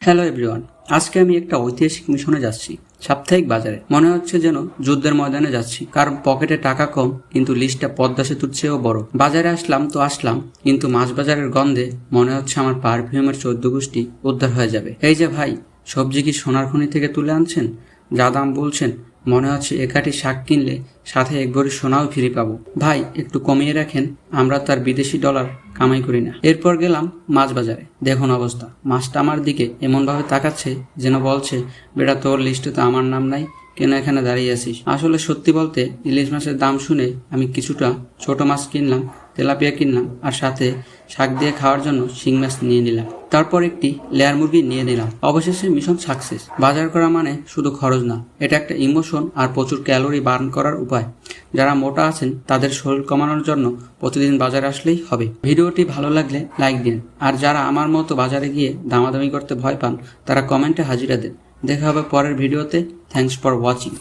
Hello everyone, আজকে আমি একটা ঐতিহাসিক মিশনে যাচ্ছি। সাপ্তাহিক বাজারে মনে হচ্ছে যেন যুদ্ধের ময়দানে যাচ্ছি, কারণ পকেটে টাকা কম কিন্তু লিস্টটা পদ্মা সেতুর চেয়েও বড়। বাজারে আসলাম কিন্তু মাছ বাজারের গন্ধে মনে হচ্ছে আমার পারফিউমের 14 গোষ্ঠী উদ্ধার হয়ে যাবে। এই যে ভাই, সবজি কি সোনার খনি থেকে তুলে আনছেন? যা দাম বলছেন মনে হচ্ছে একাটি শাক কিনলে সাথে এক ভরি সোনাও ফিরে পাবো। ভাই একটু কমিয়ে রাখেন, আমরা তার বিদেশি ডলার কামাই করি না। এরপর গেলাম মাছ বাজারে। দেখুন অবস্থা, মাছটা আমার দিকে এমনভাবে তাকাচ্ছে যেন বলছে, বেটা তোর লিস্টে তো আমার নাম নাই, কেন এখানে দাঁড়িয়ে আছিস? আসলে সত্যি বলতে ইলিশ মাছের দাম শুনে আমি কিছুটা ছোট মাছ কিনলাম, তেলাপিয়া কিনলাম, আর সাথে শাক দিয়ে খাওয়ার জন্য শিং মাছ নিয়ে নিলাম। তারপর একটি লেয়ার মুরগি নিয়ে নিলাম। অবশেষে মিশন সাকসেস। বাজার করা মানে শুধু খরচ না, এটা একটা ইমোশন আর প্রচুর ক্যালোরি বার্ন করার উপায়। যারা মোটা আছেন তাদের শরীর কমানোর জন্য প্রতিদিন বাজারে আসলেই হবে। ভিডিওটি ভালো লাগলে লাইক দিন, আর যারা আমার মতো বাজারে গিয়ে দামাদামি করতে ভয় পান তারা কমেন্টে হাজিরা দেন। দেখা হবে পরের ভিডিওতে। Thanks for watching.